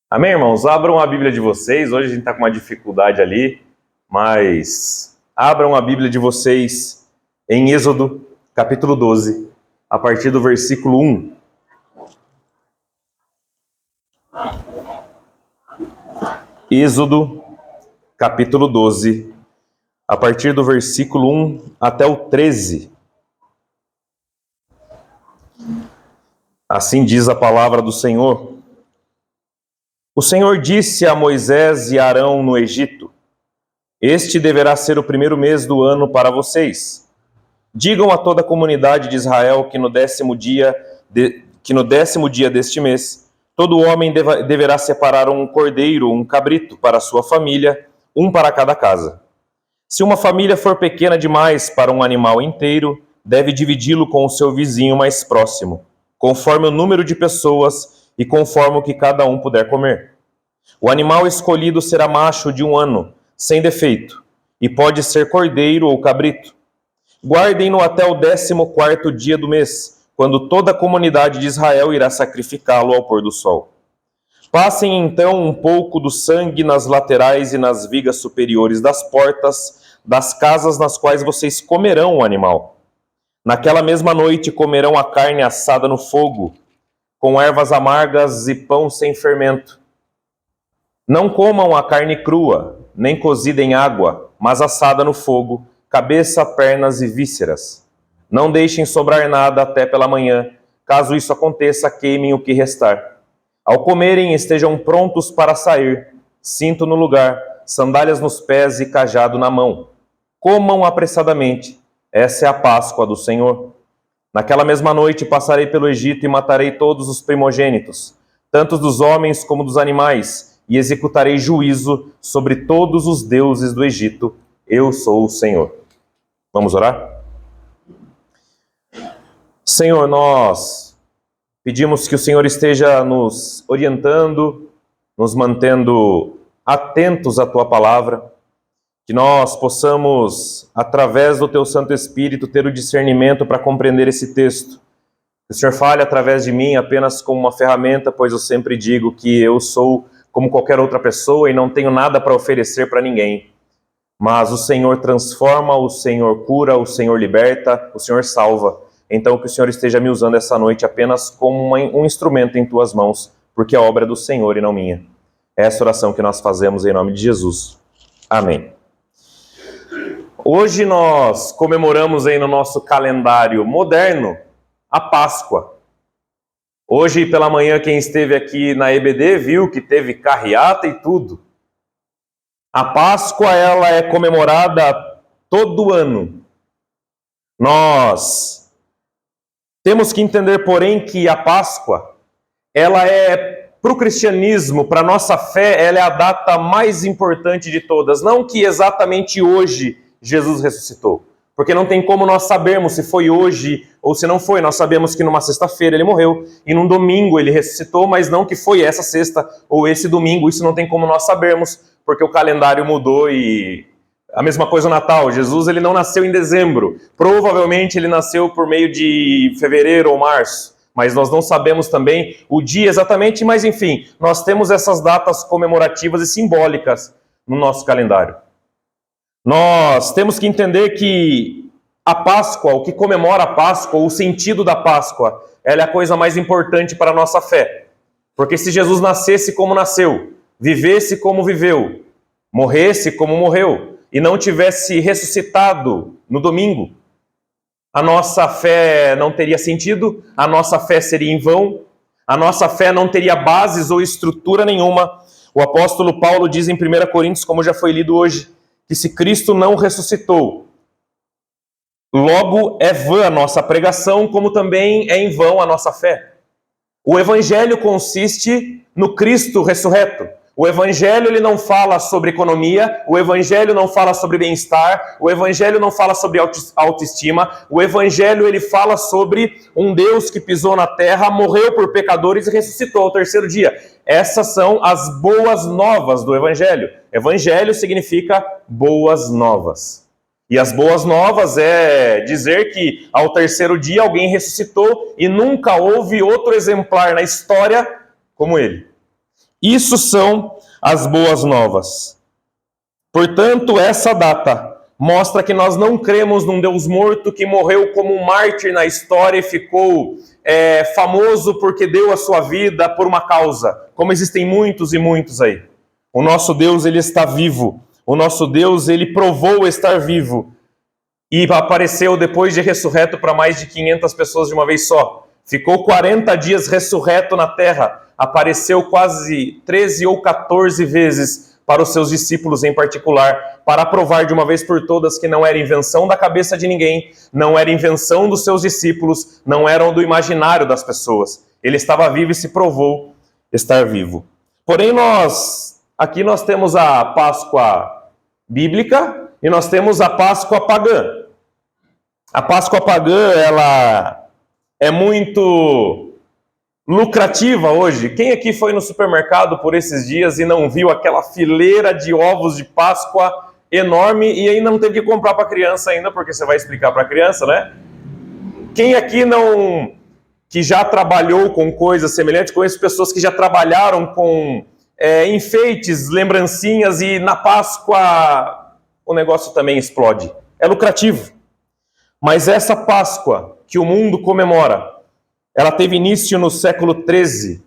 Amém, irmãos? Abram a Bíblia de vocês. Hoje a gente está com uma dificuldade ali, mas abram a Bíblia de vocês em Êxodo, capítulo 12, a partir do versículo 1. Êxodo, capítulo 12, a partir do versículo 1 até o 13. Assim diz a palavra do Senhor. O Senhor disse a Moisés e Arão no Egito: Este deverá ser o primeiro mês do ano para vocês. Digam a toda a comunidade de Israel que no 10º dia deste mês, todo homem deverá separar um cordeiro, um cabrito para sua família, um para cada casa. Se uma família for pequena demais para um animal inteiro, deve dividi-lo com o seu vizinho mais próximo, conforme o número de pessoas e conforme o que cada um puder comer. O animal escolhido será macho de 1 ano, sem defeito, e pode ser cordeiro ou cabrito. Guardem-no até o 14º dia do mês, quando toda a comunidade de Israel irá sacrificá-lo ao pôr do sol. Passem então um pouco do sangue nas laterais e nas vigas superiores das portas das casas nas quais vocês comerão o animal. Naquela mesma noite comerão a carne assada no fogo, com ervas amargas e pão sem fermento. Não comam a carne crua, nem cozida em água, mas assada no fogo, cabeça, pernas e vísceras. Não deixem sobrar nada até pela manhã. Caso isso aconteça, queimem o que restar. Ao comerem, estejam prontos para sair, cinto no lugar, sandálias nos pés e cajado na mão. Comam apressadamente. Essa é a Páscoa do Senhor. Naquela mesma noite passarei pelo Egito e matarei todos os primogênitos, tanto dos homens como dos animais, e executarei juízo sobre todos os deuses do Egito. Eu sou o Senhor. Vamos orar? Senhor, nós pedimos que o Senhor esteja nos orientando, nos mantendo atentos à Tua palavra, que nós possamos, através do Teu Santo Espírito, ter o discernimento para compreender esse texto. Que o Senhor fale através de mim apenas como uma ferramenta, pois eu sempre digo que eu sou como qualquer outra pessoa e não tenho nada para oferecer para ninguém. Mas o Senhor transforma, o Senhor cura, o Senhor liberta, o Senhor salva. Então que o Senhor esteja me usando essa noite apenas como um instrumento em Tuas mãos, porque a obra é do Senhor e não minha. É essa oração que nós fazemos em nome de Jesus. Amém. Hoje nós comemoramos aí no nosso calendário moderno a Páscoa. Hoje pela manhã quem esteve aqui na EBD viu que teve carreata e tudo. A Páscoa ela é comemorada todo ano. Nós temos que entender, porém, que a Páscoa ela é para o cristianismo, para a nossa fé, ela é a data mais importante de todas. Não que exatamente hoje Jesus ressuscitou, porque não tem como nós sabermos se foi hoje ou se não foi. Nós sabemos que numa sexta-feira ele morreu e num domingo ele ressuscitou, mas não que foi essa sexta ou esse domingo. Isso não tem como nós sabermos, porque o calendário mudou. E a mesma coisa o Natal. Jesus ele não nasceu em dezembro, provavelmente ele nasceu por meio de fevereiro ou março, mas nós não sabemos também o dia exatamente. Mas enfim, nós temos essas datas comemorativas e simbólicas no nosso calendário. Nós temos que entender que a Páscoa, o que comemora a Páscoa, o sentido da Páscoa, ela é a coisa mais importante para a nossa fé. Porque se Jesus nascesse como nasceu, vivesse como viveu, morresse como morreu, e não tivesse ressuscitado no domingo, a nossa fé não teria sentido, a nossa fé seria em vão, a nossa fé não teria bases ou estrutura nenhuma. O apóstolo Paulo diz em 1 Coríntios, como já foi lido hoje, que se Cristo não ressuscitou, logo é vã a nossa pregação, como também é em vão a nossa fé. O Evangelho consiste no Cristo ressurreto. O Evangelho ele não fala sobre economia, o Evangelho não fala sobre bem-estar, o Evangelho não fala sobre autoestima, o Evangelho ele fala sobre um Deus que pisou na terra, morreu por pecadores e ressuscitou ao 3º dia. Essas são as boas novas do Evangelho. Evangelho significa boas novas. E as boas novas é dizer que ao 3º dia alguém ressuscitou e nunca houve outro exemplar na história como ele. Isso são as boas novas. Portanto, essa data mostra que nós não cremos num Deus morto que morreu como um mártir na história e ficou famoso porque deu a sua vida por uma causa, como existem muitos e muitos aí. O nosso Deus, ele está vivo. O nosso Deus, ele provou estar vivo e apareceu depois de ressurreto para mais de 500 pessoas de uma vez só. Ficou 40 dias ressurreto na terra, apareceu quase 13 ou 14 vezes para os seus discípulos em particular, para provar de uma vez por todas que não era invenção da cabeça de ninguém, não era invenção dos seus discípulos, não era do imaginário das pessoas. Ele estava vivo e se provou estar vivo. Porém, aqui nós temos a Páscoa bíblica e nós temos a Páscoa pagã. A Páscoa pagã, ela é muito lucrativa hoje. Quem aqui foi no supermercado por esses dias e não viu aquela fileira de ovos de Páscoa enorme e aí não teve que comprar para a criança ainda, porque você vai explicar para a criança, né? Quem aqui que já trabalhou com coisas semelhantes, conheço pessoas que já trabalharam com enfeites, lembrancinhas e na Páscoa o negócio também explode. É lucrativo. Mas essa Páscoa que o mundo comemora, ela teve início no século XIII.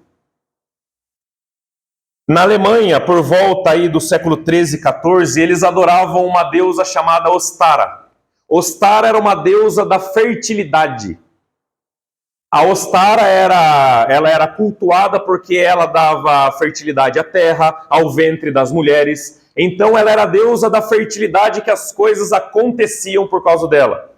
Na Alemanha, por volta aí do século XIII e XIV, eles adoravam uma deusa chamada Ostara. Ostara era uma deusa da fertilidade. A Ostara ela era cultuada porque ela dava fertilidade à terra, ao ventre das mulheres. Então ela era a deusa da fertilidade, que as coisas aconteciam por causa dela.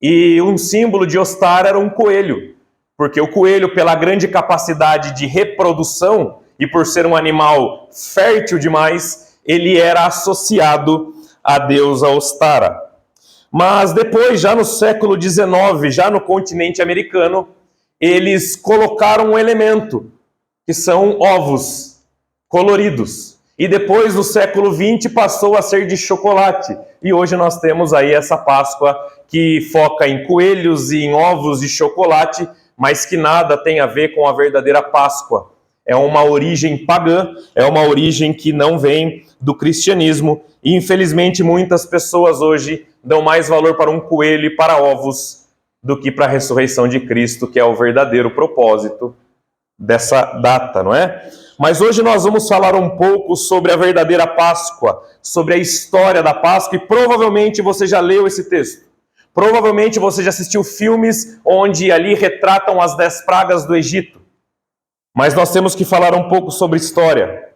E um símbolo de Ostara era um coelho. Porque o coelho, pela grande capacidade de reprodução e por ser um animal fértil demais, ele era associado à deusa Ostara. Mas depois, já no século XIX, já no continente americano, eles colocaram um elemento, que são ovos coloridos. E depois, no século XX, passou a ser de chocolate. E hoje nós temos aí essa Páscoa que foca em coelhos e em ovos de chocolate, mas que nada tem a ver com a verdadeira Páscoa. É uma origem pagã, é uma origem que não vem do cristianismo. E infelizmente muitas pessoas hoje dão mais valor para um coelho e para ovos do que para a ressurreição de Cristo, que é o verdadeiro propósito dessa data, não é? Mas hoje nós vamos falar um pouco sobre a verdadeira Páscoa, sobre a história da Páscoa, e provavelmente você já leu esse texto. Provavelmente você já assistiu filmes onde ali retratam as 10 pragas do Egito. Mas nós temos que falar um pouco sobre história.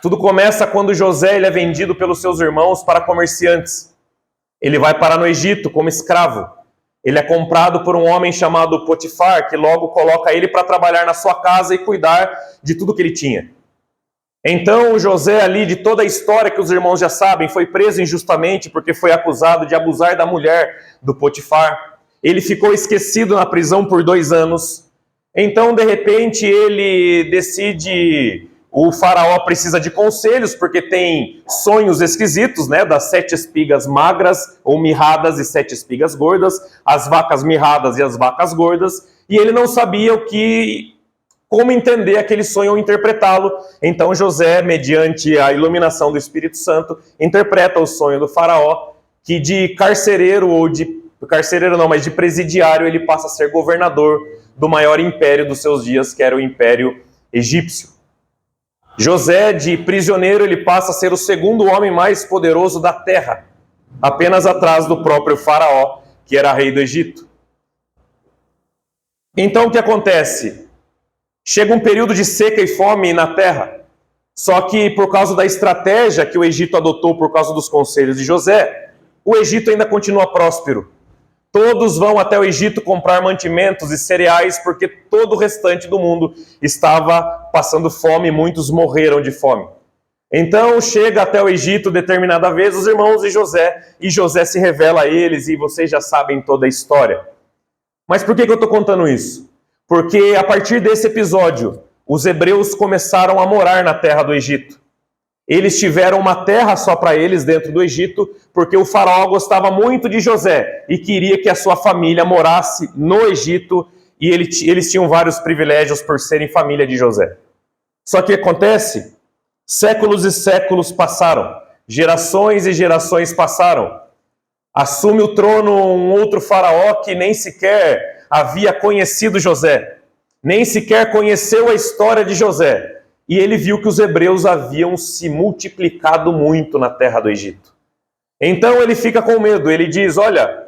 Tudo começa quando José é vendido pelos seus irmãos para comerciantes. Ele vai parar no Egito como escravo. Ele é comprado por um homem chamado Potifar, que logo coloca ele para trabalhar na sua casa e cuidar de tudo que ele tinha. Então José, ali, de toda a história que os irmãos já sabem, foi preso injustamente porque foi acusado de abusar da mulher do Potifar. Ele ficou esquecido na prisão por 2 anos. Então, de repente, ele decide... O faraó precisa de conselhos porque tem sonhos esquisitos, né? Das 7 espigas magras ou mirradas e 7 espigas gordas, as vacas mirradas e as vacas gordas, e ele não sabia como entender aquele sonho ou interpretá-lo. Então José, mediante a iluminação do Espírito Santo, interpreta o sonho do faraó, que de carcereiro mas de presidiário, ele passa a ser governador do maior império dos seus dias, que era o Império Egípcio. José, de prisioneiro, ele passa a ser o segundo homem mais poderoso da terra, apenas atrás do próprio faraó, que era rei do Egito. Então o que acontece? Chega um período de seca e fome na terra, só que por causa da estratégia que o Egito adotou por causa dos conselhos de José, o Egito ainda continua próspero. Todos vão até o Egito comprar mantimentos e cereais, porque todo o restante do mundo estava passando fome e muitos morreram de fome. Então chega até o Egito determinada vez os irmãos de José, e José se revela a eles, e vocês já sabem toda a história. Mas por que eu estou contando isso? Porque a partir desse episódio, os hebreus começaram a morar na terra do Egito. Eles tiveram uma terra só para eles dentro do Egito, porque o faraó gostava muito de José e queria que a sua família morasse no Egito, e eles tinham vários privilégios por serem família de José. Só que acontece, séculos e séculos passaram, gerações e gerações passaram. Assume o trono um outro faraó que nem sequer havia conhecido José, nem sequer conheceu a história de José. E ele viu que os hebreus haviam se multiplicado muito na terra do Egito. Então ele fica com medo, ele diz, olha,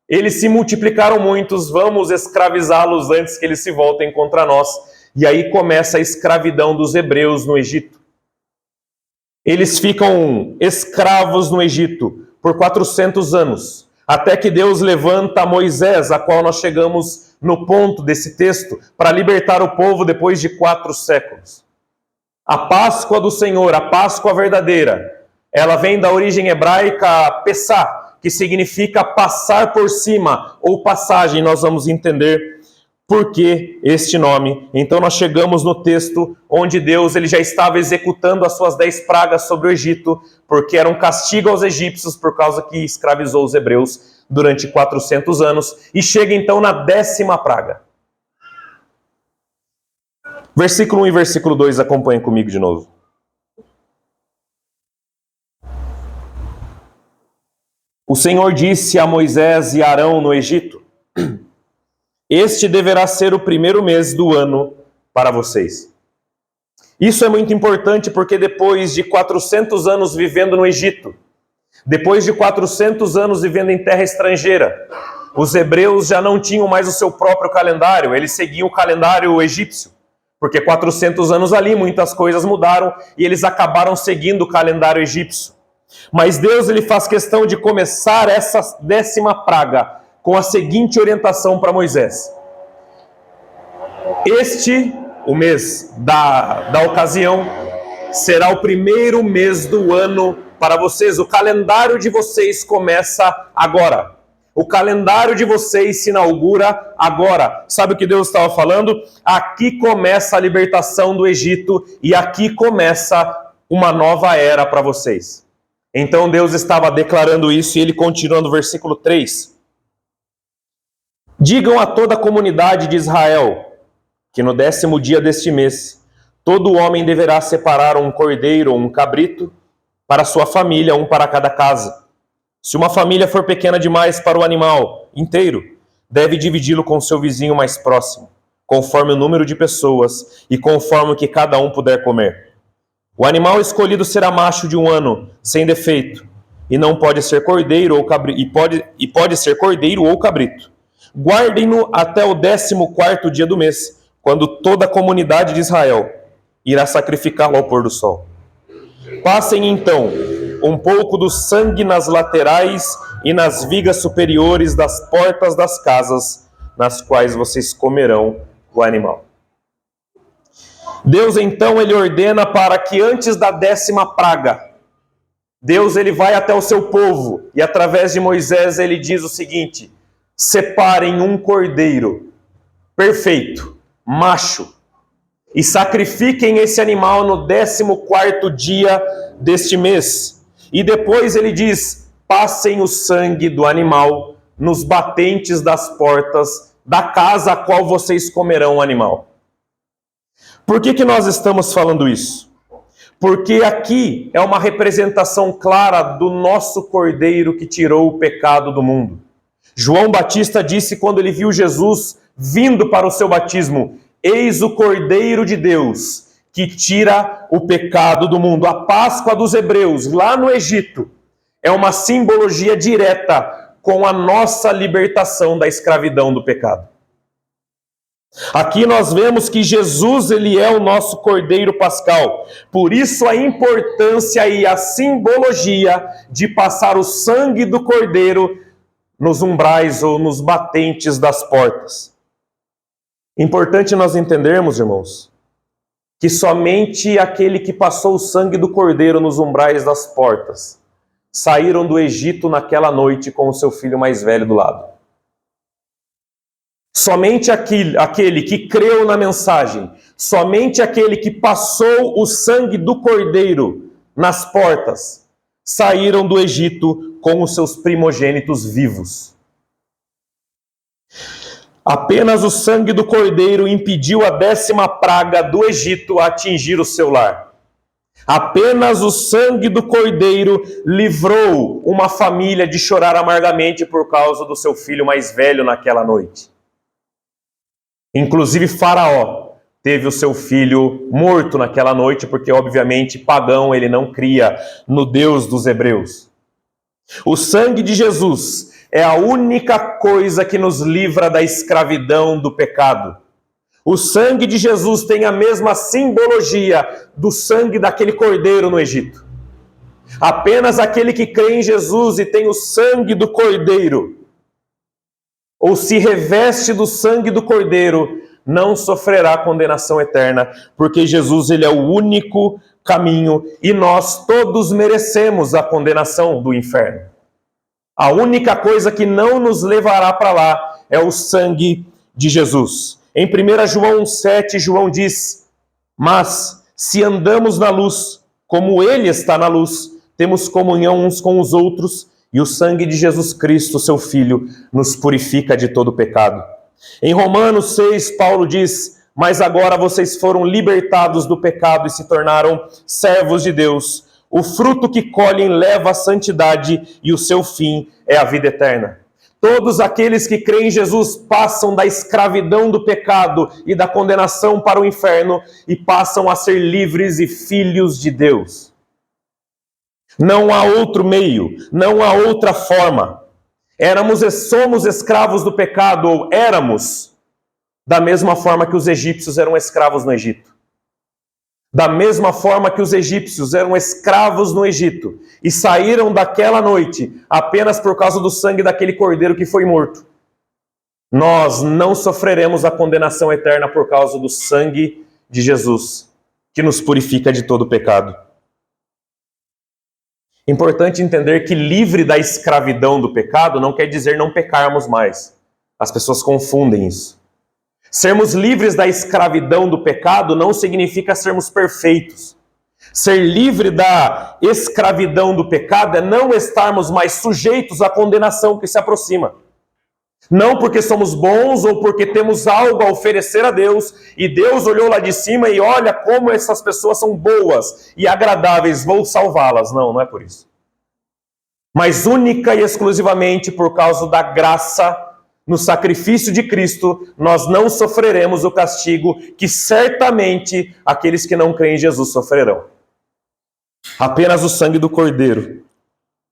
eles se multiplicaram muitos, vamos escravizá-los antes que eles se voltem contra nós. E aí começa a escravidão dos hebreus no Egito. Eles ficam escravos no Egito por 400 anos, até que Deus levanta Moisés, a qual nós chegamos no ponto desse texto, para libertar o povo depois de 4 séculos. A Páscoa do Senhor, a Páscoa verdadeira, ela vem da origem hebraica Pessah, que significa passar por cima, ou passagem. Nós vamos entender por que este nome. Então nós chegamos no texto onde Deus ele já estava executando as suas 10 pragas sobre o Egito, porque era um castigo aos egípcios por causa que escravizou os hebreus durante 400 anos, e chega então na 10ª praga. Versículo 1 e versículo 2, acompanhem comigo de novo. O Senhor disse a Moisés e Arão no Egito: este deverá ser o primeiro mês do ano para vocês. Isso é muito importante porque depois de 400 anos vivendo no Egito, depois de 400 anos vivendo em terra estrangeira, os hebreus já não tinham mais o seu próprio calendário, eles seguiam o calendário egípcio. Porque 400 anos ali, muitas coisas mudaram e eles acabaram seguindo o calendário egípcio. Mas Deus ele faz questão de começar essa 10ª praga com a seguinte orientação para Moisés. Este, o mês da ocasião, será o primeiro mês do ano para vocês. O calendário de vocês começa agora. O calendário de vocês se inaugura agora. Sabe o que Deus estava falando? Aqui começa a libertação do Egito e aqui começa uma nova era para vocês. Então Deus estava declarando isso e ele continua no versículo 3. Digam a toda a comunidade de Israel que no 10º dia deste mês, todo homem deverá separar um cordeiro ou um cabrito para sua família, um para cada casa. Se uma família for pequena demais para o animal inteiro, deve dividi-lo com seu vizinho mais próximo, conforme o número de pessoas e conforme o que cada um puder comer. O animal escolhido será macho de 1 ano, sem defeito, e não pode ser cordeiro ou cabrito, e pode ser cordeiro ou cabrito. Guardem-no até o 14º dia do mês, quando toda a comunidade de Israel irá sacrificá-lo ao pôr do sol. Passem então um pouco do sangue nas laterais e nas vigas superiores das portas das casas, nas quais vocês comerão o animal. Deus então ele ordena para que antes da 10ª praga, Deus ele vai até o seu povo e através de Moisés ele diz o seguinte: separem um cordeiro perfeito, macho, e sacrifiquem esse animal no 14º dia deste mês. E depois ele diz: passem o sangue do animal nos batentes das portas da casa a qual vocês comerão o animal. Por que nós estamos falando isso? Porque aqui é uma representação clara do nosso Cordeiro que tirou o pecado do mundo. João Batista disse quando ele viu Jesus vindo para o seu batismo: eis o Cordeiro de Deus que tira o pecado do mundo. A Páscoa dos hebreus, lá no Egito, é uma simbologia direta com a nossa libertação da escravidão do pecado. Aqui nós vemos que Jesus ele é o nosso Cordeiro Pascal. Por isso a importância e a simbologia de passar o sangue do Cordeiro nos umbrais ou nos batentes das portas. Importante nós entendermos, irmãos, que somente aquele que passou o sangue do Cordeiro nos umbrais das portas saíram do Egito naquela noite com o seu filho mais velho do lado. Somente aquele que creu na mensagem, somente aquele que passou o sangue do Cordeiro nas portas, saíram do Egito com os seus primogênitos vivos. Apenas o sangue do cordeiro impediu a 10ª praga do Egito a atingir o seu lar. Apenas o sangue do cordeiro livrou uma família de chorar amargamente por causa do seu filho mais velho naquela noite. Inclusive Faraó teve o seu filho morto naquela noite, porque obviamente pagão, ele não cria no Deus dos hebreus. O sangue de Jesus é a única coisa que nos livra da escravidão do pecado. O sangue de Jesus tem a mesma simbologia do sangue daquele cordeiro no Egito. Apenas aquele que crê em Jesus e tem o sangue do cordeiro, ou se reveste do sangue do cordeiro, não sofrerá condenação eterna, porque Jesus, ele é o único caminho e nós todos merecemos a condenação do inferno. A única coisa que não nos levará para lá é o sangue de Jesus. Em 1 João 7, João diz: mas se andamos na luz, como ele está na luz, temos comunhão uns com os outros, e o sangue de Jesus Cristo, seu Filho, nos purifica de todo pecado. Em Romanos 6, Paulo diz: mas agora vocês foram libertados do pecado e se tornaram servos de Deus. O fruto que colhem leva à santidade e o seu fim é a vida eterna. Todos aqueles que creem em Jesus passam da escravidão do pecado e da condenação para o inferno e passam a ser livres e filhos de Deus. Não há outro meio, não há outra forma. Éramos e somos escravos do pecado, ou éramos, da mesma forma que os egípcios eram escravos no Egito. Da mesma forma que os egípcios eram escravos no Egito e saíram daquela noite apenas por causa do sangue daquele cordeiro que foi morto, nós não sofreremos a condenação eterna por causa do sangue de Jesus, que nos purifica de todo pecado. Importante entender que livre da escravidão do pecado não quer dizer não pecarmos mais. As pessoas confundem isso. Sermos livres da escravidão do pecado não significa sermos perfeitos. Ser livre da escravidão do pecado é não estarmos mais sujeitos à condenação que se aproxima. Não porque somos bons ou porque temos algo a oferecer a Deus e Deus olhou lá de cima e olha como essas pessoas são boas e agradáveis, vou salvá-las. Não, não é por isso. Mas única e exclusivamente por causa da graça. No sacrifício de Cristo, nós não sofreremos o castigo que certamente aqueles que não creem em Jesus sofrerão. Apenas o sangue do Cordeiro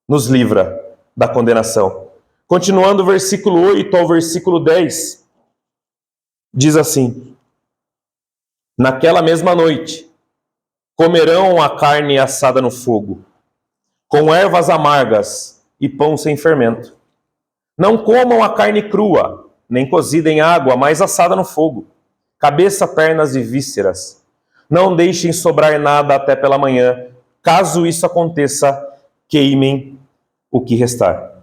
nos livra da condenação. Continuando o versículo 8 ao versículo 10, diz assim: naquela mesma noite, comerão a carne assada no fogo, com ervas amargas e pão sem fermento. Não comam a carne crua, nem cozida em água, mas assada no fogo, cabeça, pernas e vísceras. Não deixem sobrar nada até pela manhã. Caso isso aconteça, queimem o que restar.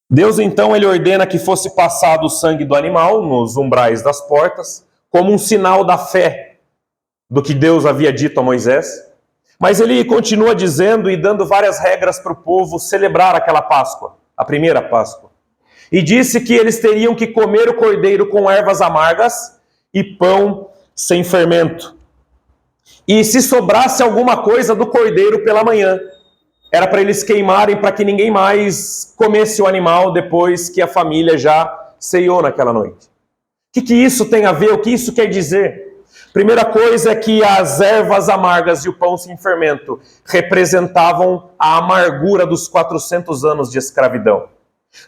Deus então ele ordena que fosse passado o sangue do animal nos umbrais das portas, como um sinal da fé do que Deus havia dito a Moisés. Mas ele continua dizendo e dando várias regras para o povo celebrar aquela Páscoa, a primeira Páscoa. E disse que eles teriam que comer o cordeiro com ervas amargas e pão sem fermento. E se sobrasse alguma coisa do cordeiro pela manhã, era para eles queimarem para que ninguém mais comesse o animal depois que a família já ceiou naquela noite. O que isso tem a ver? O que isso quer dizer? Primeira coisa é que as ervas amargas e o pão sem fermento representavam a amargura dos 400 anos de escravidão.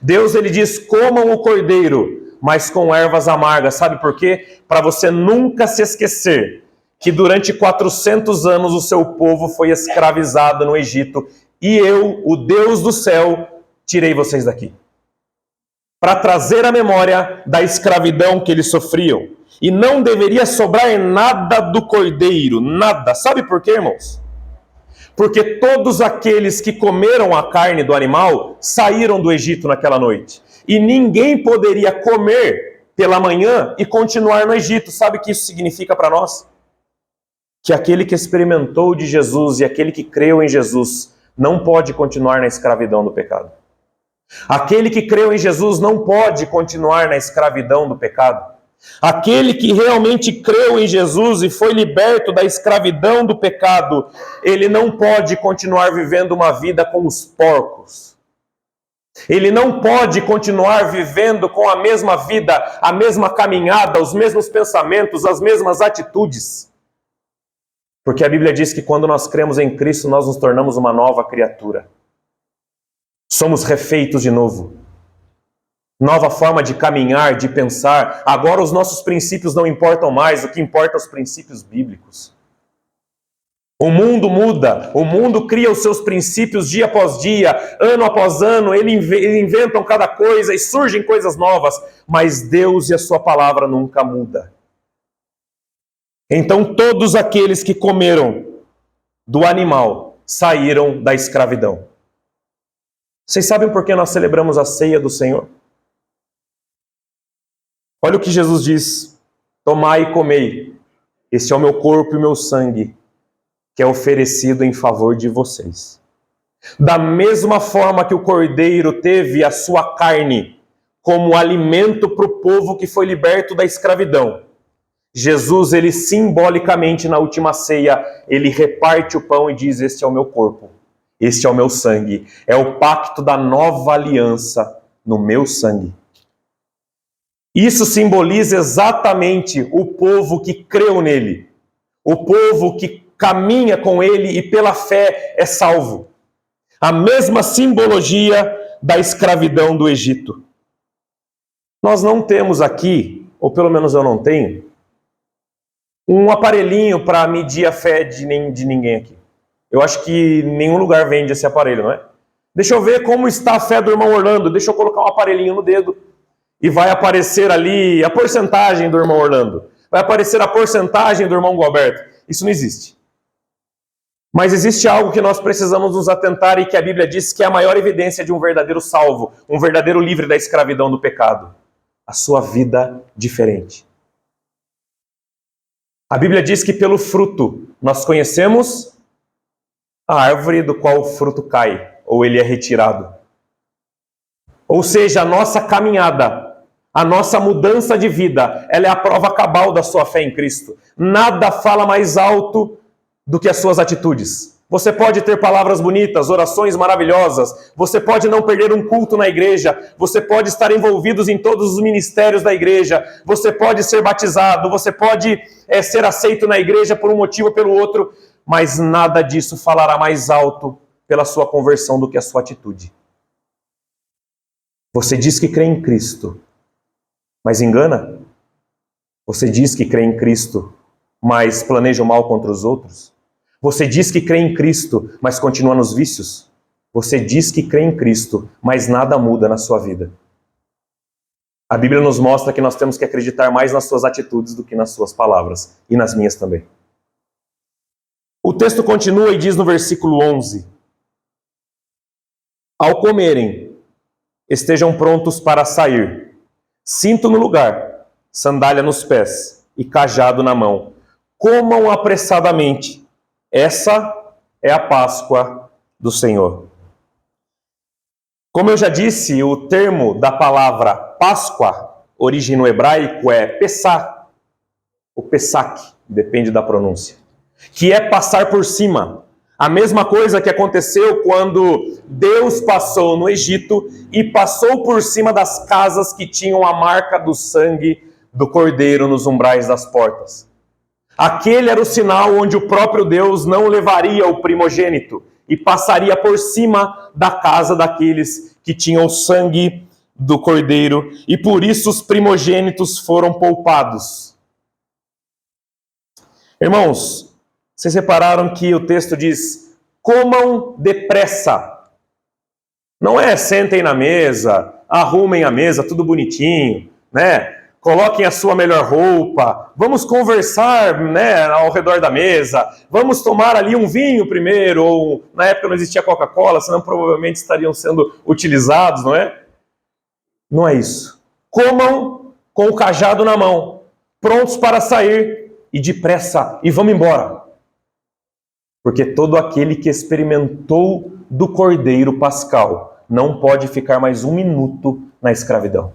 Deus ele diz: comam o cordeiro, mas com ervas amargas. Sabe por quê? Para você nunca se esquecer que durante 400 anos o seu povo foi escravizado no Egito e eu, o Deus do céu, tirei vocês daqui. Para trazer a memória da escravidão que eles sofriam. E não deveria sobrar nada do cordeiro, nada. Sabe por quê, irmãos? Porque todos aqueles que comeram a carne do animal saíram do Egito naquela noite. E ninguém poderia comer pela manhã e continuar no Egito. Sabe o que isso significa para nós? Que aquele que experimentou de Jesus e aquele que creu em Jesus não pode continuar na escravidão do pecado. Aquele que creu em Jesus não pode continuar na escravidão do pecado. Aquele que realmente creu em Jesus e foi liberto da escravidão do pecado, ele não pode continuar vivendo uma vida como os porcos. Ele não pode continuar vivendo com a mesma vida, a mesma caminhada, os mesmos pensamentos, as mesmas atitudes. Porque a Bíblia diz que quando nós cremos em Cristo, nós nos tornamos uma nova criatura. Somos refeitos de novo. Nova forma de caminhar, de pensar. Agora os nossos princípios não importam mais, o que importa são os princípios bíblicos. O mundo muda, o mundo cria os seus princípios dia após dia, ano após ano, eles inventam cada coisa e surgem coisas novas, mas Deus e a sua palavra nunca mudam. Então todos aqueles que comeram do animal saíram da escravidão. Vocês sabem por que nós celebramos a ceia do Senhor? Olha o que Jesus diz: tomai e comei, este é o meu corpo e o meu sangue, que é oferecido em favor de vocês. Da mesma forma que o cordeiro teve a sua carne como alimento para o povo que foi liberto da escravidão, Jesus, ele simbolicamente na última ceia, ele reparte o pão e diz: este é o meu corpo, este é o meu sangue, é o pacto da nova aliança no meu sangue. Isso simboliza exatamente o povo que creu nele, o povo que caminha com ele e pela fé é salvo. A mesma simbologia da escravidão do Egito. Nós não temos aqui, ou pelo menos eu não tenho, um aparelhinho para medir a fé de ninguém aqui. Eu acho que nenhum lugar vende esse aparelho, não é? Deixa eu ver como está a fé do irmão Orlando. Deixa eu colocar um aparelhinho no dedo e vai aparecer ali a porcentagem do irmão Orlando. Vai aparecer a porcentagem do irmão Gualberto. Isso não existe. Mas existe algo que nós precisamos nos atentar e que a Bíblia diz que é a maior evidência de um verdadeiro salvo, um verdadeiro livre da escravidão do pecado. A sua vida diferente. A Bíblia diz que pelo fruto nós conhecemos a árvore do qual o fruto cai, ou ele é retirado. Ou seja, a nossa caminhada, a nossa mudança de vida, ela é a prova cabal da sua fé em Cristo. Nada fala mais alto do que as suas atitudes. Você pode ter palavras bonitas, orações maravilhosas, você pode não perder um culto na igreja, você pode estar envolvido em todos os ministérios da igreja, você pode ser batizado, você pode ser aceito na igreja por um motivo ou pelo outro, mas nada disso falará mais alto pela sua conversão do que a sua atitude. Você diz que crê em Cristo, mas engana? Você diz que crê em Cristo, mas planeja o mal contra os outros? Você diz que crê em Cristo, mas continua nos vícios? Você diz que crê em Cristo, mas nada muda na sua vida. A Bíblia nos mostra que nós temos que acreditar mais nas suas atitudes do que nas suas palavras, e nas minhas também. O texto continua e diz no versículo 11: ao comerem, estejam prontos para sair, cinto no lugar, sandália nos pés e cajado na mão. Comam apressadamente. Essa é a Páscoa do Senhor. Como eu já disse, o termo da palavra Páscoa, origem no hebraico, é Pessah, o Pesach, depende da pronúncia, que é passar por cima. A mesma coisa que aconteceu quando Deus passou no Egito e passou por cima das casas que tinham a marca do sangue do Cordeiro nos umbrais das portas. Aquele era o sinal onde o próprio Deus não levaria o primogênito e passaria por cima da casa daqueles que tinham o sangue do Cordeiro, e por isso os primogênitos foram poupados. Irmãos, vocês repararam que o texto diz: comam depressa. Não é sentem na mesa, arrumem a mesa, tudo bonitinho, né? Coloquem a sua melhor roupa, vamos conversar, né, ao redor da mesa, vamos tomar ali um vinho primeiro, ou na época não existia Coca-Cola, senão provavelmente estariam sendo utilizados, não é? Não é isso. Comam com o cajado na mão, prontos para sair e depressa, e vamos embora. Porque todo aquele que experimentou do Cordeiro Pascal não pode ficar mais um minuto na escravidão.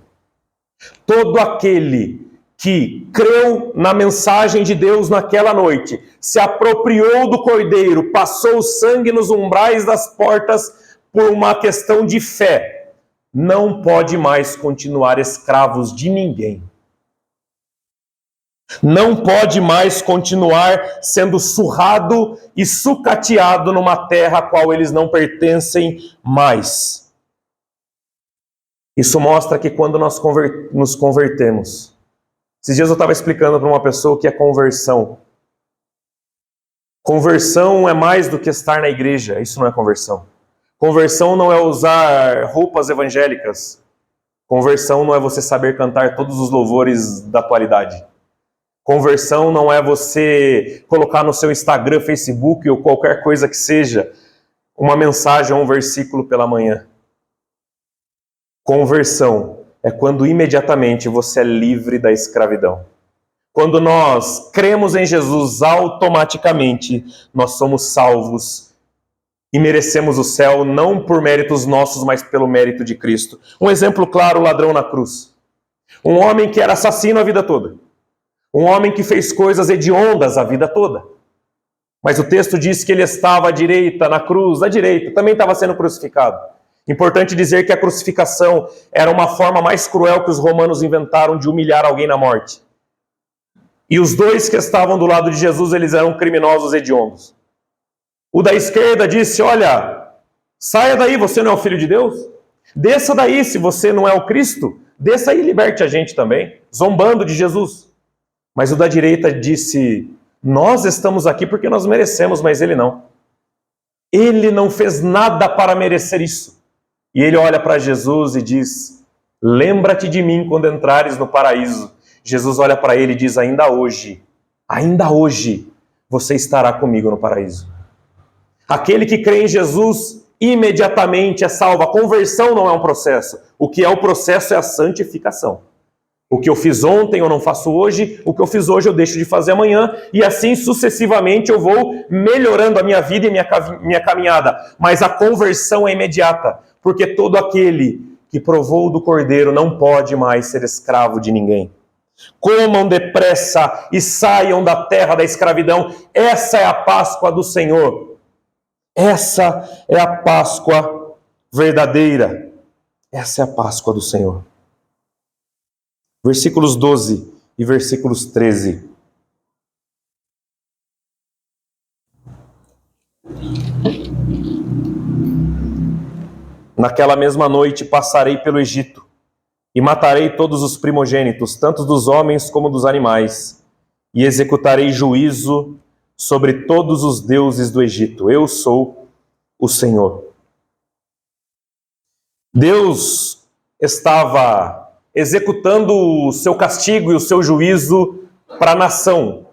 Todo aquele que creu na mensagem de Deus naquela noite, se apropriou do Cordeiro, passou o sangue nos umbrais das portas por uma questão de fé, não pode mais continuar escravos de ninguém. Não pode mais continuar sendo surrado e sucateado numa terra a qual eles não pertencem mais. Isso mostra que quando nós nos convertemos, esses dias eu estava explicando para uma pessoa o que é conversão. Conversão é mais do que estar na igreja, isso não é conversão. Conversão não é usar roupas evangélicas. Conversão não é você saber cantar todos os louvores da atualidade. Conversão não é você colocar no seu Instagram, Facebook ou qualquer coisa que seja uma mensagem ou um versículo pela manhã. Conversão é quando imediatamente você é livre da escravidão. Quando nós cremos em Jesus, automaticamente nós somos salvos e merecemos o céu não por méritos nossos, mas pelo mérito de Cristo. Um exemplo claro, o ladrão na cruz. Um homem que era assassino a vida toda. Um homem que fez coisas hediondas a vida toda. Mas o texto diz que ele estava à direita, na cruz, à direita, também estava sendo crucificado. Importante dizer que a crucificação era uma forma mais cruel que os romanos inventaram de humilhar alguém na morte. E os dois que estavam do lado de Jesus, eles eram criminosos hediondos. O da esquerda disse, olha, saia daí, você não é o Filho de Deus? Desça daí, se você não é o Cristo, desça aí e liberte a gente também, zombando de Jesus. Mas o da direita disse, nós estamos aqui porque nós merecemos, mas ele não. Ele não fez nada para merecer isso. E ele olha para Jesus e diz, lembra-te de mim quando entrares no paraíso. Jesus olha para ele e diz, ainda hoje, você estará comigo no paraíso. Aquele que crê em Jesus, imediatamente é salvo. A conversão não é um processo. O que é o processo é a santificação. O que eu fiz ontem eu não faço hoje, o que eu fiz hoje eu deixo de fazer amanhã, e assim sucessivamente eu vou melhorando a minha vida e minha caminhada. Mas a conversão é imediata, porque todo aquele que provou do Cordeiro não pode mais ser escravo de ninguém. Comam depressa e saiam da terra da escravidão. Essa é a Páscoa do Senhor. Essa é a Páscoa verdadeira. Essa é a Páscoa do Senhor. Versículos 12 e versículos 13. Naquela mesma noite passarei pelo Egito e matarei todos os primogênitos, tanto dos homens como dos animais, e executarei juízo sobre todos os deuses do Egito. Eu sou o Senhor. Deus estava executando o seu castigo e o seu juízo para a nação.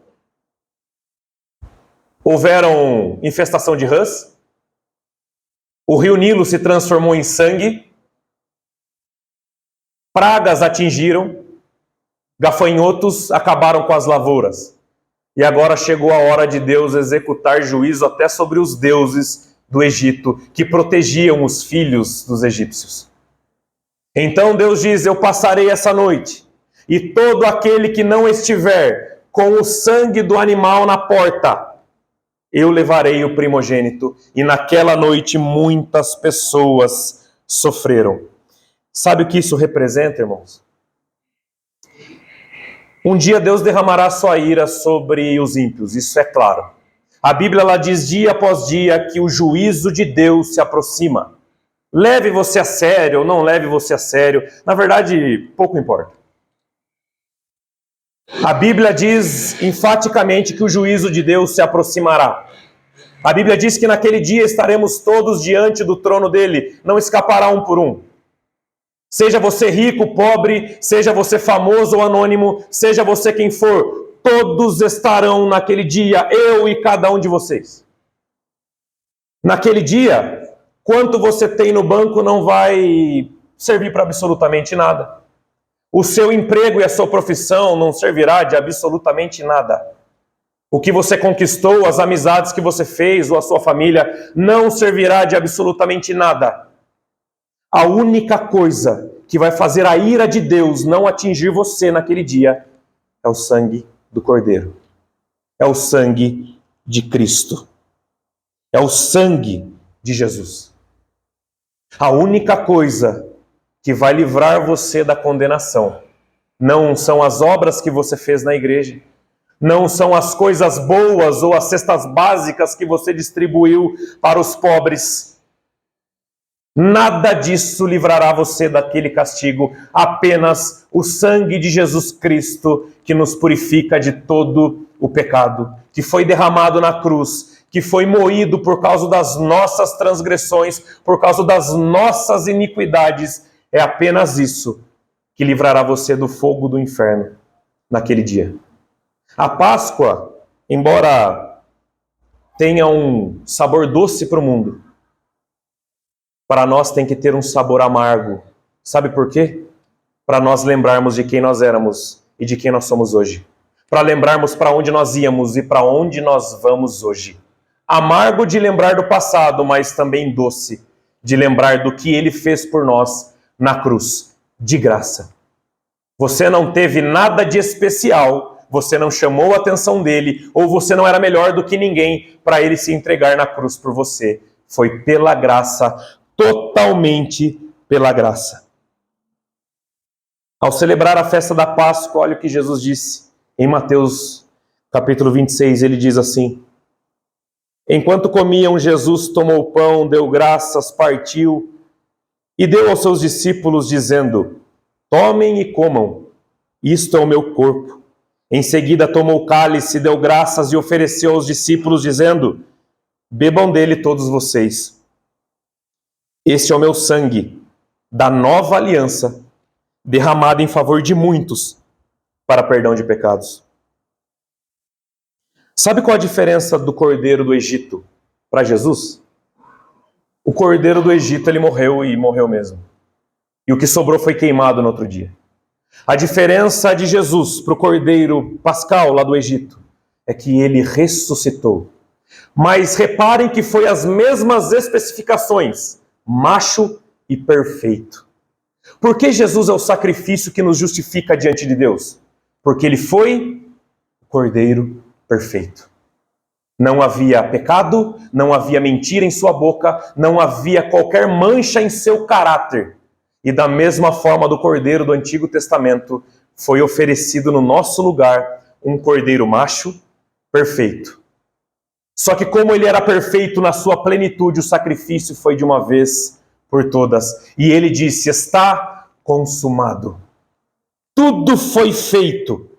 Houveram infestação de rãs, o rio Nilo se transformou em sangue, pragas atingiram, gafanhotos acabaram com as lavouras. E agora chegou a hora de Deus executar juízo até sobre os deuses do Egito, que protegiam os filhos dos egípcios. Então Deus diz, eu passarei essa noite, e todo aquele que não estiver com o sangue do animal na porta, eu levarei o primogênito. E naquela noite muitas pessoas sofreram. Sabe o que isso representa, irmãos? Um dia Deus derramará sua ira sobre os ímpios, isso é claro. A Bíblia ela diz dia após dia que o juízo de Deus se aproxima. Leve você a sério ou não leve você a sério, na verdade, pouco importa. A Bíblia diz enfaticamente que o juízo de Deus se aproximará. A Bíblia diz que naquele dia estaremos todos diante do trono dele, não escapará um por um. Seja você rico, pobre, seja você famoso ou anônimo, seja você quem for, todos estarão naquele dia, eu e cada um de vocês. Naquele dia, quanto você tem no banco não vai servir para absolutamente nada. O seu emprego e a sua profissão não servirá de absolutamente nada. O que você conquistou, as amizades que você fez ou a sua família não servirá de absolutamente nada. A única coisa que vai fazer a ira de Deus não atingir você naquele dia é o sangue do Cordeiro. É o sangue de Cristo. É o sangue de Jesus. A única coisa que vai livrar você da condenação não são as obras que você fez na igreja, não são as coisas boas ou as cestas básicas que você distribuiu para os pobres. Nada disso livrará você daquele castigo, apenas o sangue de Jesus Cristo, que nos purifica de todo o pecado, que foi derramado na cruz, que foi moído por causa das nossas transgressões, por causa das nossas iniquidades. É apenas isso que livrará você do fogo do inferno naquele dia. A Páscoa, embora tenha um sabor doce para o mundo, para nós tem que ter um sabor amargo. Sabe por quê? Para nós lembrarmos de quem nós éramos e de quem nós somos hoje. Para lembrarmos para onde nós íamos e para onde nós vamos hoje. Amargo de lembrar do passado, mas também doce de lembrar do que Ele fez por nós na cruz, de graça. Você não teve nada de especial, você não chamou a atenção dele, ou você não era melhor do que ninguém para Ele se entregar na cruz por você. Foi pela graça, totalmente pela graça. Ao celebrar a festa da Páscoa, olha o que Jesus disse em Mateus capítulo 26, ele diz assim: enquanto comiam, Jesus tomou o pão, deu graças, partiu e deu aos seus discípulos, dizendo: tomem e comam, isto é o meu corpo. Em seguida tomou o cálice, deu graças e ofereceu aos discípulos, dizendo: bebam dele todos vocês. Este é o meu sangue, da nova aliança, derramado em favor de muitos, para perdão de pecados. Sabe qual a diferença do cordeiro do Egito para Jesus? O cordeiro do Egito, ele morreu e morreu mesmo. E o que sobrou foi queimado no outro dia. A diferença de Jesus para o cordeiro pascal lá do Egito é que ele ressuscitou. Mas reparem que foi as mesmas especificações, macho e perfeito. Por que Jesus é o sacrifício que nos justifica diante de Deus? Porque ele foi o cordeiro perfeito. Não havia pecado, não havia mentira em sua boca, não havia qualquer mancha em seu caráter. E da mesma forma do cordeiro do Antigo Testamento, foi oferecido no nosso lugar um cordeiro macho perfeito. Só que como ele era perfeito na sua plenitude, o sacrifício foi de uma vez por todas. E ele disse: está consumado. Tudo foi feito.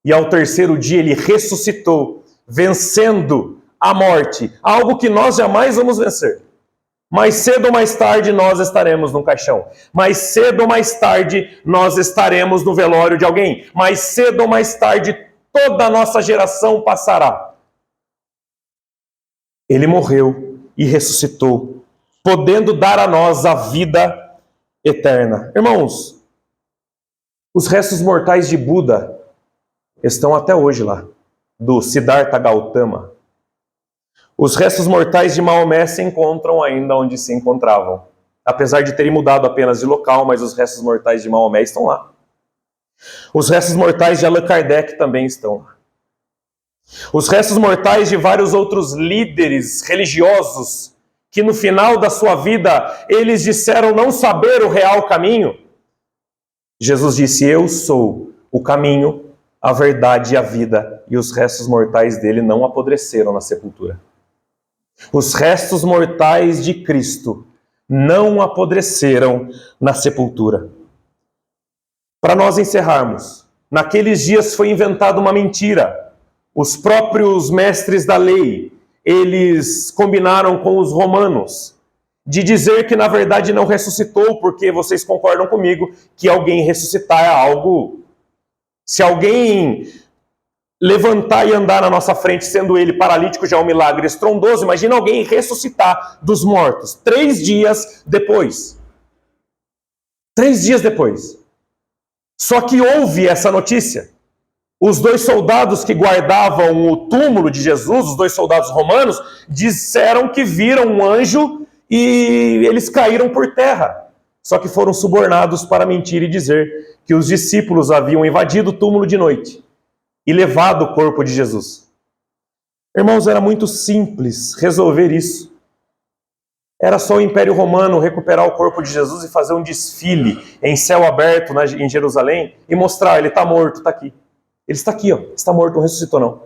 E ao terceiro dia ele ressuscitou, vencendo a morte, algo que nós jamais vamos vencer. Mais cedo ou mais tarde nós estaremos num caixão. Mais cedo ou mais tarde nós estaremos no velório de alguém. Mais cedo ou mais tarde toda a nossa geração passará. Ele morreu e ressuscitou, podendo dar a nós a vida eterna. Irmãos, os restos mortais de Buda estão até hoje lá, do Siddhartha Gautama. Os restos mortais de Maomé se encontram ainda onde se encontravam. Apesar de terem mudado apenas de local, mas os restos mortais de Maomé estão lá. Os restos mortais de Allan Kardec também estão lá. Os restos mortais de vários outros líderes religiosos que no final da sua vida eles disseram não saber o real caminho. Jesus disse: eu sou o caminho, a verdade e a vida, e os restos mortais dele não apodreceram na sepultura. Os restos mortais de Cristo não apodreceram na sepultura. Para nós encerrarmos, naqueles dias foi inventada uma mentira. Os próprios mestres da lei, eles combinaram com os romanos de dizer que na verdade não ressuscitou, porque vocês concordam comigo que alguém ressuscitar é algo... Se alguém levantar e andar na nossa frente, sendo ele paralítico, já é um milagre estrondoso. Imagina alguém ressuscitar dos mortos 3 dias depois. 3 dias depois. Só que houve essa notícia. Os 2 soldados que guardavam o túmulo de Jesus, os 2 soldados romanos, disseram que viram um anjo e eles caíram por terra. só que foram subornados para mentir e dizer que os discípulos haviam invadido o túmulo de noite e levado o corpo de Jesus. Irmãos, era muito simples resolver isso. Era só o Império Romano recuperar o corpo de Jesus e fazer um desfile em céu aberto em Jerusalém e mostrar, ele está morto, está aqui. Ele está aqui, ó, está morto, não ressuscitou não.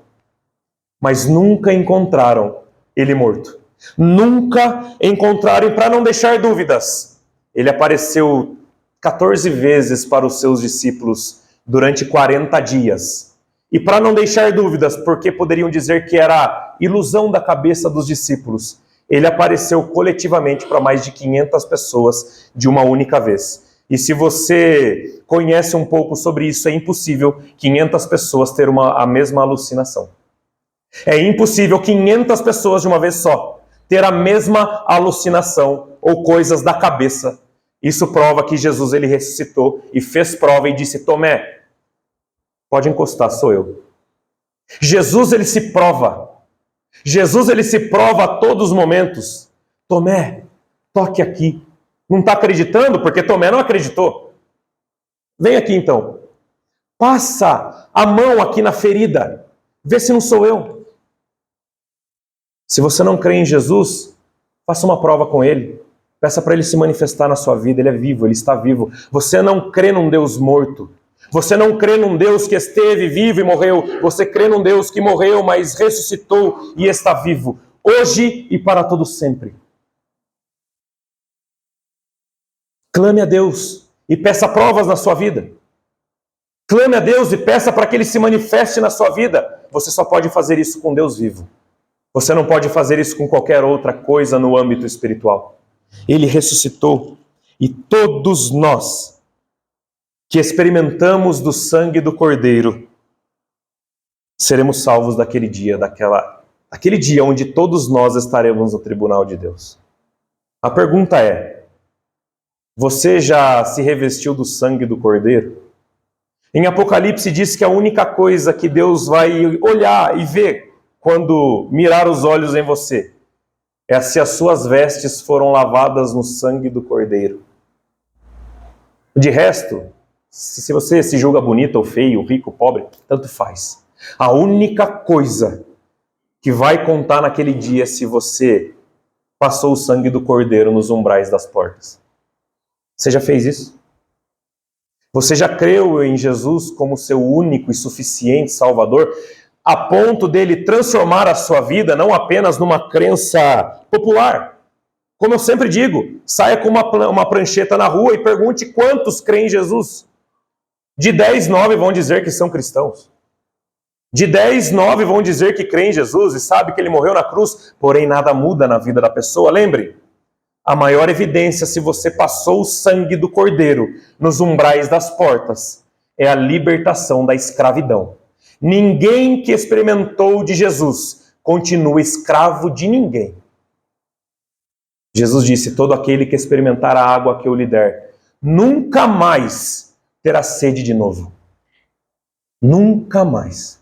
Mas nunca encontraram ele morto. Nunca encontraram, e para não deixar dúvidas, ele apareceu 14 vezes para os seus discípulos durante 40 dias. E para não deixar dúvidas, porque poderiam dizer que era ilusão da cabeça dos discípulos, ele apareceu coletivamente para mais de 500 pessoas de uma única vez. E se você conhece um pouco sobre isso, é impossível 500 pessoas ter a mesma alucinação. É impossível 500 pessoas de uma vez só ter a mesma alucinação ou coisas da cabeça. Isso prova que Jesus ele ressuscitou e fez prova e disse: Tomé, pode encostar, sou eu. Jesus ele se prova. Jesus ele se prova a todos os momentos. Tomé, toque aqui. Não está acreditando? Porque Tomé não acreditou. Vem aqui então. Passa a mão aqui na ferida. Vê se não sou eu. Se você não crê em Jesus, faça uma prova com ele. Peça para ele se manifestar na sua vida. Ele é vivo, ele está vivo. Você não crê num Deus morto. Você não crê num Deus que esteve vivo e morreu. Você crê num Deus que morreu, mas ressuscitou e está vivo. Hoje e para todo sempre. Clame a Deus e peça provas na sua vida. Clame a Deus e peça para que Ele se manifeste na sua vida. Você só pode fazer isso com Deus vivo. Você não pode fazer isso com qualquer outra coisa no âmbito espiritual. Ele ressuscitou e todos nós que experimentamos do sangue do Cordeiro seremos salvos daquele dia, aquele dia onde todos nós estaremos no tribunal de Deus. A pergunta é: você já se revestiu do sangue do Cordeiro? Em Apocalipse diz que a única coisa que Deus vai olhar e ver quando mirar os olhos em você é se as suas vestes foram lavadas no sangue do Cordeiro. De resto, se você se julga bonito ou feio, rico, pobre, tanto faz. A única coisa que vai contar naquele dia é se você passou o sangue do Cordeiro nos umbrais das portas. Você já fez isso? Você já creu em Jesus como seu único e suficiente Salvador, a ponto dele transformar a sua vida não apenas numa crença popular? Como eu sempre digo, saia com uma prancheta na rua e pergunte quantos creem em Jesus. De 10, 9 vão dizer que são cristãos. De 10, 9 vão dizer que creem em Jesus e sabem que ele morreu na cruz, porém nada muda na vida da pessoa. Lembre, a maior evidência se você passou o sangue do Cordeiro nos umbrais das portas é a libertação da escravidão. Ninguém que experimentou de Jesus continua escravo de ninguém. Jesus disse: todo aquele que experimentar a água que eu lhe der, nunca mais terá sede de novo. Nunca mais.